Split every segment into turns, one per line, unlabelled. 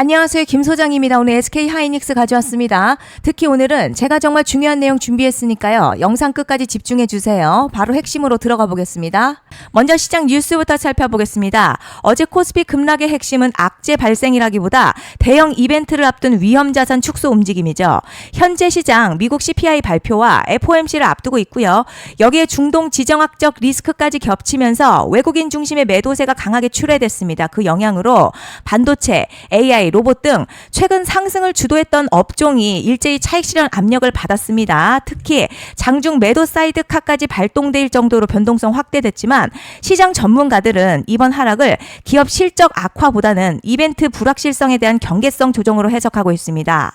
안녕하세요. 김 소장입니다. 오늘 SK 하이닉스 가져왔습니다. 특히 오늘은 제가 정말 중요한 내용 준비했으니까요. 영상 끝까지 집중해 주세요. 바로 핵심으로 들어가 보겠습니다. 먼저 시장 뉴스부터 살펴보겠습니다. 어제 코스피 급락의 핵심은 악재 발생이라기보다 대형 이벤트를 앞둔 위험자산 축소 움직임이죠. 현재 시장 미국 CPI 발표와 FOMC를 앞두고 있고요. 여기에 중동 지정학적 리스크까지 겹치면서 외국인 중심의 매도세가 강하게 출회됐습니다. 그 영향으로 반도체, AI, 로봇 등 최근 상승을 주도했던 업종이 일제히 차익 실현 압력을 받았습니다. 특히 장중 매도 사이드 카까지 발동될 정도로 변동성 확대됐지만 시장 전문가들은 이번 하락을 기업 실적 악화보다는 이벤트 불확실성에 대한 경계성 조정으로 해석하고 있습니다.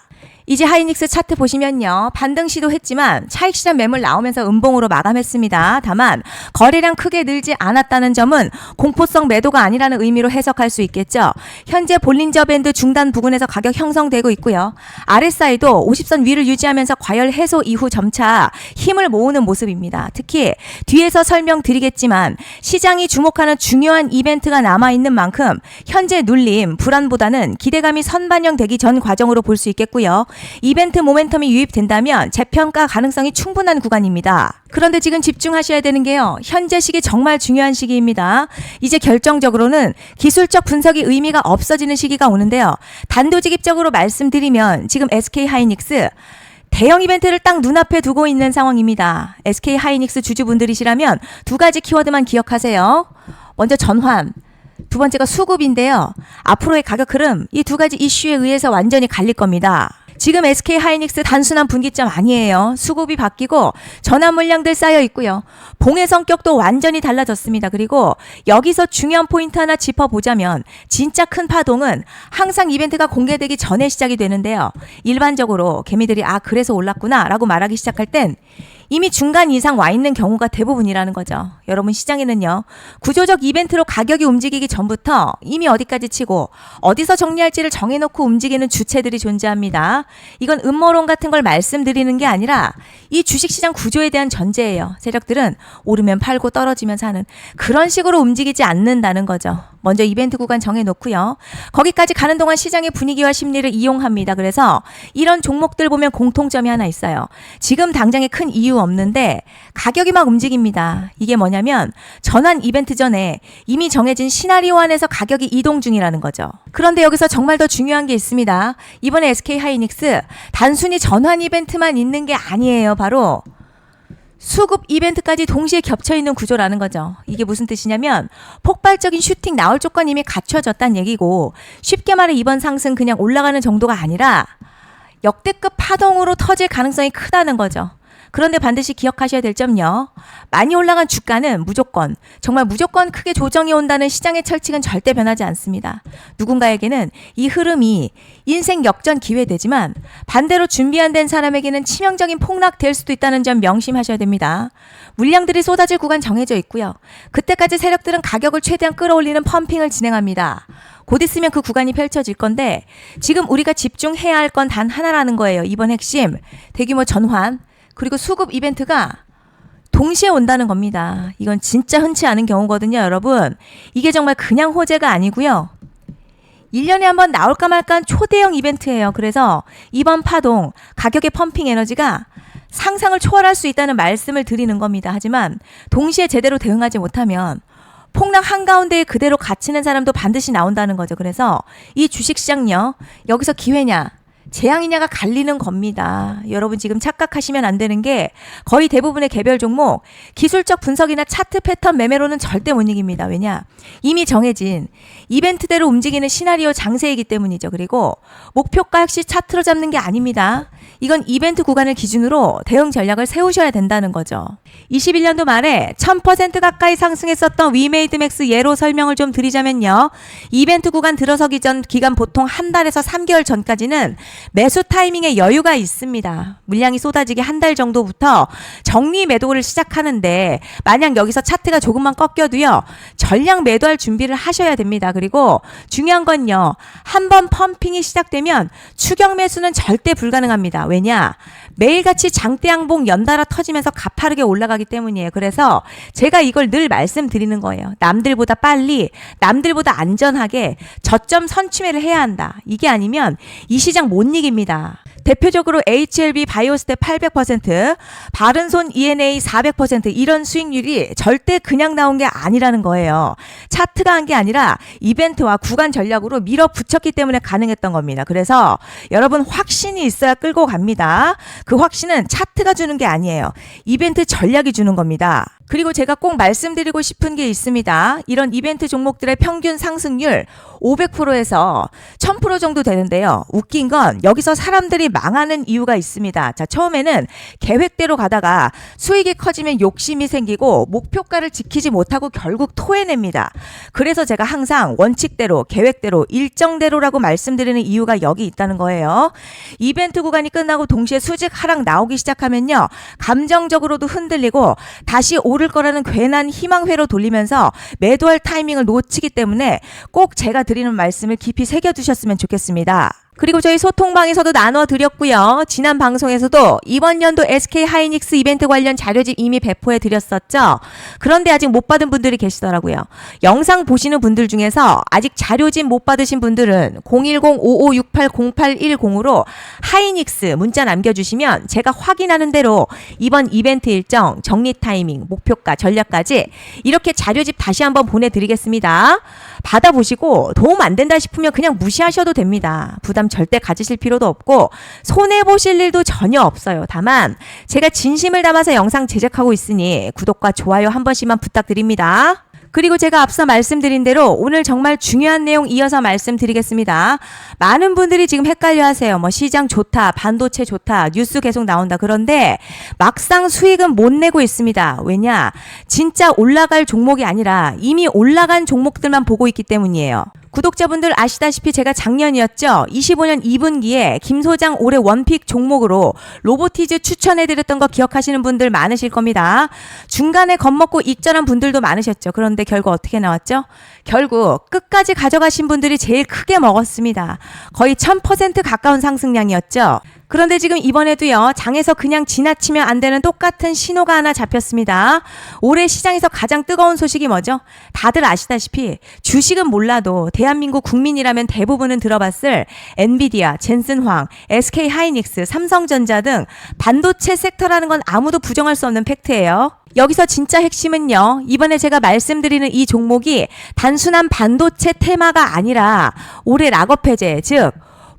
이제 하이닉스 차트 보시면요. 반등 시도했지만 차익 실현 매물 나오면서 음봉으로 마감했습니다. 다만 거래량 크게 늘지 않았다는 점은 공포성 매도가 아니라는 의미로 해석할 수 있겠죠. 현재 볼린저 밴드 중단 부근에서 가격 형성되고 있고요. RSI도 50선 위를 유지하면서 과열 해소 이후 점차 힘을 모으는 모습입니다. 특히 뒤에서 설명드리겠지만 시장이 주목하는 중요한 이벤트가 남아있는 만큼 현재 눌림, 불안보다는 기대감이 선반영되기 전 과정으로 볼 수 있겠고요. 이벤트 모멘텀이 유입된다면 재평가 가능성이 충분한 구간입니다. 그런데 지금 집중하셔야 되는 게요. 현재 시기 정말 중요한 시기입니다. 이제 결정적으로는 기술적 분석이 의미가 없어지는 시기가 오는데요. 단도직입적으로 말씀드리면 지금 SK 하이닉스 대형 이벤트를 딱 눈앞에 두고 있는 상황입니다. SK 하이닉스 주주분들이시라면 두 가지 키워드만 기억하세요. 먼저 전환. 두 번째가 수급인데요. 앞으로의 가격 흐름 이 두 가지 이슈에 의해서 완전히 갈릴 겁니다. 지금 SK 하이닉스 단순한 분기점 아니에요. 수급이 바뀌고 전환 물량들 쌓여 있고요. 봉의 성격도 완전히 달라졌습니다. 그리고 여기서 중요한 포인트 하나 짚어보자면 진짜 큰 파동은 항상 이벤트가 공개되기 전에 시작이 되는데요. 일반적으로 개미들이 그래서 올랐구나 라고 말하기 시작할 땐 이미 중간 이상 와 있는 경우가 대부분이라는 거죠. 여러분 시장에는요. 구조적 이벤트로 가격이 움직이기 전부터 이미 어디까지 치고 어디서 정리할지를 정해놓고 움직이는 주체들이 존재합니다. 이건 음모론 같은 걸 말씀드리는 게 아니라 이 주식시장 구조에 대한 전제예요. 세력들은 오르면 팔고 떨어지면 사는 그런 식으로 움직이지 않는다는 거죠. 먼저 이벤트 구간 정해놓고요. 거기까지 가는 동안 시장의 분위기와 심리를 이용합니다. 그래서 이런 종목들 보면 공통점이 하나 있어요. 지금 당장에 큰 이유 없는데 가격이 막 움직입니다. 이게 뭐냐면 전환 이벤트 전에 이미 정해진 시나리오 안에서 가격이 이동 중이라는 거죠. 그런데 여기서 정말 더 중요한 게 있습니다. 이번에 SK 하이닉스 단순히 전환 이벤트만 있는 게 아니에요. 바로 수급 이벤트까지 동시에 겹쳐있는 구조라는 거죠. 이게 무슨 뜻이냐면 폭발적인 슈팅 나올 조건이 이미 갖춰졌다는 얘기고 쉽게 말해 이번 상승 그냥 올라가는 정도가 아니라 역대급 파동으로 터질 가능성이 크다는 거죠. 그런데 반드시 기억하셔야 될 점요. 많이 올라간 주가는 무조건, 정말 무조건 크게 조정이 온다는 시장의 철칙은 절대 변하지 않습니다. 누군가에게는 이 흐름이 인생 역전 기회되지만 반대로 준비 안 된 사람에게는 치명적인 폭락될 수도 있다는 점 명심하셔야 됩니다. 물량들이 쏟아질 구간 정해져 있고요. 그때까지 세력들은 가격을 최대한 끌어올리는 펌핑을 진행합니다. 곧 있으면 그 구간이 펼쳐질 건데 지금 우리가 집중해야 할 건 단 하나라는 거예요. 이번 핵심, 대규모 전환, 그리고 수급 이벤트가 동시에 온다는 겁니다. 이건 진짜 흔치 않은 경우거든요, 여러분. 이게 정말 그냥 호재가 아니고요. 1년에 한 번 나올까 말까 한 초대형 이벤트예요. 그래서 이번 파동, 가격의 펌핑 에너지가 상상을 초월할 수 있다는 말씀을 드리는 겁니다. 하지만 동시에 제대로 대응하지 못하면 폭락 한가운데에 그대로 갇히는 사람도 반드시 나온다는 거죠. 그래서 이 주식시장요, 여기서 기회냐 재앙이냐가 갈리는 겁니다. 여러분 지금 착각하시면 안 되는 게 거의 대부분의 개별 종목 기술적 분석이나 차트 패턴 매매로는 절대 못 이깁니다. 왜냐? 이미 정해진 이벤트대로 움직이는 시나리오 장세이기 때문이죠. 그리고 목표가 역시 차트로 잡는 게 아닙니다. 이건 이벤트 구간을 기준으로 대응 전략을 세우셔야 된다는 거죠. 21년도 말에 1000% 가까이 상승했었던 위메이드맥스 예로 설명을 좀 드리자면요. 이벤트 구간 들어서기 전 기간 보통 한 달에서 3개월 전까지는 매수 타이밍에 여유가 있습니다. 물량이 쏟아지기 한 달 정도부터 정리 매도를 시작하는데 만약 여기서 차트가 조금만 꺾여도요. 전량 매도할 준비를 하셔야 됩니다. 그리고 중요한 건요. 한번 펌핑이 시작되면 추격 매수는 절대 불가능합니다. 왜냐? 매일같이 장대양봉 연달아 터지면서 가파르게 올라가기 때문이에요. 그래서 제가 이걸 늘 말씀드리는 거예요. 남들보다 빨리, 남들보다 안전하게 저점 선취매를 해야 한다. 이게 아니면 이 시장 못 이깁니다. 대표적으로 HLB 바이오스텝 800%, 바른손 ENA 400% 이런 수익률이 절대 그냥 나온 게 아니라는 거예요. 차트가 한 게 아니라 이벤트와 구간 전략으로 밀어붙였기 때문에 가능했던 겁니다. 그래서 여러분 확신이 있어야 끌고 갑니다. 그 확신은 차트가 주는 게 아니에요. 이벤트 전략이 주는 겁니다. 그리고 제가 꼭 말씀드리고 싶은 게 있습니다. 이런 이벤트 종목들의 평균 상승률 500%에서 1000% 정도 되는데요. 웃긴 건 여기서 사람들이 망하는 이유가 있습니다. 자, 처음에는 계획대로 가다가 수익이 커지면 욕심이 생기고 목표가를 지키지 못하고 결국 토해냅니다. 그래서 제가 항상 원칙대로, 계획대로, 일정대로라고 말씀드리는 이유가 여기 있다는 거예요. 이벤트 구간이 끝나고 동시에 수직 하락 나오기 시작하면요. 감정적으로도 흔들리고 다시 오를 거라는 괜한 희망회로 돌리면서 매도할 타이밍을 놓치기 때문에 꼭 제가 드리는 말씀을 깊이 새겨두셨으면 좋겠습니다. 그리고 저희 소통방에서도 나눠드렸고요. 지난 방송에서도 이번 연도 SK하이닉스 이벤트 관련 자료집 이미 배포해 드렸었죠. 그런데 아직 못 받은 분들이 계시더라고요. 영상 보시는 분들 중에서 아직 자료집 못 받으신 분들은 010-5568-0810으로 하이닉스 문자 남겨주시면 제가 확인하는 대로 이번 이벤트 일정, 정리 타이밍, 목표가, 전략까지 이렇게 자료집 다시 한번 보내드리겠습니다. 받아보시고 도움 안 된다 싶으면 그냥 무시하셔도 됩니다. 부담 절대 가지실 필요도 없고 손해보실 일도 전혀 없어요. 다만 제가 진심을 담아서 영상 제작하고 있으니 구독과 좋아요 한 번씩만 부탁드립니다. 그리고 제가 앞서 말씀드린 대로 오늘 정말 중요한 내용 이어서 말씀드리겠습니다. 많은 분들이 지금 헷갈려 하세요. 시장 좋다, 반도체 좋다, 뉴스 계속 나온다. 그런데 막상 수익은 못 내고 있습니다. 왜냐? 진짜 올라갈 종목이 아니라 이미 올라간 종목들만 보고 있기 때문이에요. 구독자분들 아시다시피 제가 작년이었죠. 25년 2분기에 김 소장 올해 원픽 종목으로 로보티즈 추천해드렸던 거 기억하시는 분들 많으실 겁니다. 중간에 겁먹고 익절한 분들도 많으셨죠. 그런데 결국 어떻게 나왔죠? 결국 끝까지 가져가신 분들이 제일 크게 먹었습니다. 거의 1000% 가까운 상승량이었죠. 그런데 지금 이번에도요. 장에서 그냥 지나치면 안 되는 똑같은 신호가 하나 잡혔습니다. 올해 시장에서 가장 뜨거운 소식이 뭐죠? 다들 아시다시피 주식은 몰라도 대한민국 국민이라면 대부분은 들어봤을 엔비디아, 젠슨황, SK하이닉스, 삼성전자 등 반도체 섹터라는 건 아무도 부정할 수 없는 팩트예요. 여기서 진짜 핵심은요. 이번에 제가 말씀드리는 이 종목이 단순한 반도체 테마가 아니라 올해 락업 해제, 즉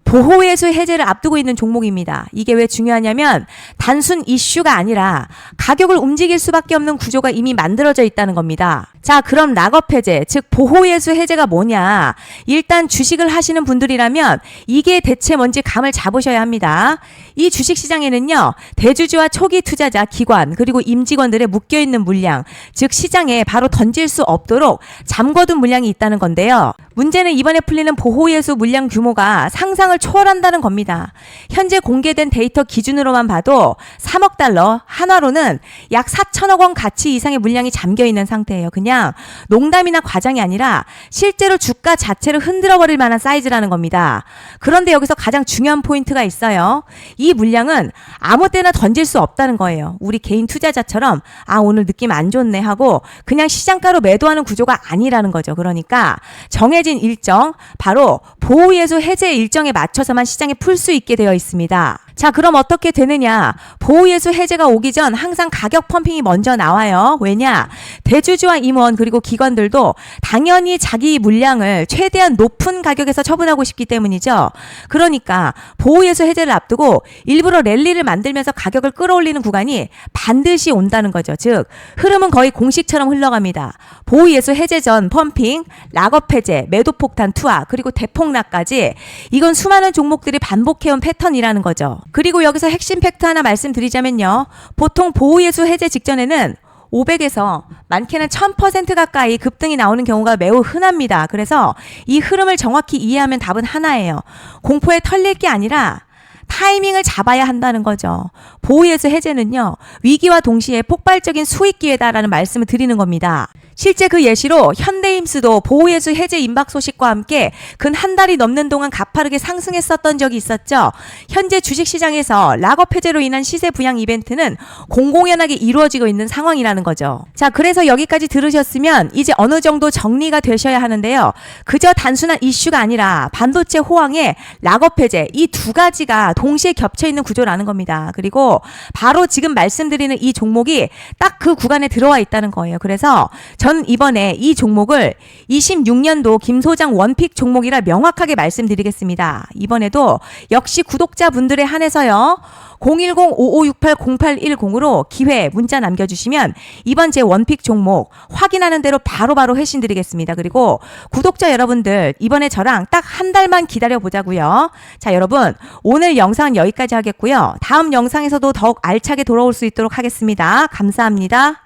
보호예수 해제를 앞두고 있는 종목입니다. 이게 왜 중요하냐면 단순 이슈가 아니라 가격을 움직일 수밖에 없는 구조가 이미 만들어져 있다는 겁니다. 자, 그럼 락업 해제, 즉 보호예수 해제가 뭐냐? 일단 주식을 하시는 분들이라면 이게 대체 뭔지 감을 잡으셔야 합니다. 이 주식시장에는요. 대주주와 초기 투자자, 기관, 그리고 임직원들의 묶여있는 물량, 즉 시장에 바로 던질 수 없도록 잠궈둔 물량이 있다는 건데요. 문제는 이번에 풀리는 보호예수 물량 규모가 상상을 초월한다는 겁니다. 현재 공개된 데이터 기준으로만 봐도 3억 달러, 한화로는 약 4천억 원 가치 이상의 물량이 잠겨있는 상태예요. 그냥 농담이나 과장이 아니라 실제로 주가 자체를 흔들어버릴 만한 사이즈라는 겁니다. 그런데 여기서 가장 중요한 포인트가 있어요. 이 물량은 아무 때나 던질 수 없다는 거예요. 우리 개인 투자자처럼 오늘 느낌 안 좋네 하고 그냥 시장가로 매도하는 구조가 아니라는 거죠. 그러니까 정해진 일정, 바로 보호예수 해제 일정에 맞춰서만 시장에 풀 수 있게 되어 있습니다. 자, 그럼 어떻게 되느냐? 보호예수 해제가 오기 전 항상 가격 펌핑이 먼저 나와요. 왜냐? 대주주와 임원 그리고 기관들도 당연히 자기 물량을 최대한 높은 가격에서 처분하고 싶기 때문이죠. 그러니까 보호예수 해제를 앞두고 일부러 랠리를 만들면서 가격을 끌어올리는 구간이 반드시 온다는 거죠. 즉 흐름은 거의 공식처럼 흘러갑니다. 보호예수 해제 전 펌핑, 락업 해제, 매도 폭탄 투하, 그리고 대폭락까지 이건 수많은 종목들이 반복해온 패턴이라는 거죠. 그리고 여기서 핵심 팩트 하나 말씀드리자면요. 보통 보호예수 해제 직전에는 500에서 많게는 1000% 가까이 급등이 나오는 경우가 매우 흔합니다. 그래서 이 흐름을 정확히 이해하면 답은 하나예요. 공포에 털릴 게 아니라 타이밍을 잡아야 한다는 거죠. 보호예수 해제는요, 위기와 동시에 폭발적인 수익 기회다라는 말씀을 드리는 겁니다. 실제 그 예시로 현대임스도 보호예수 해제 임박 소식과 함께 근 한 달이 넘는 동안 가파르게 상승했었던 적이 있었죠. 현재 주식시장에서 락업 해제로 인한 시세 부양 이벤트는 공공연하게 이루어지고 있는 상황이라는 거죠. 자, 그래서 여기까지 들으셨으면 이제 어느 정도 정리가 되셔야 하는데요. 그저 단순한 이슈가 아니라 반도체 호황에 락업 해제, 이 두 가지가 동시에 겹쳐있는 구조라는 겁니다. 그리고 바로 지금 말씀드리는 이 종목이 딱 그 구간에 들어와 있다는 거예요. 그래서 전 이번에 이 종목을 26년도 김 소장 원픽 종목이라 명확하게 말씀드리겠습니다. 이번에도 역시 구독자분들에 한해서요. 010-5568-0810으로 기회 문자 남겨주시면 이번 제 원픽 종목 확인하는 대로 바로바로 회신 드리겠습니다. 그리고 구독자 여러분들 이번에 저랑 딱 한 달만 기다려 보자고요. 자, 여러분 오늘 영상은 여기까지 하겠고요. 다음 영상에서도 더욱 알차게 돌아올 수 있도록 하겠습니다. 감사합니다.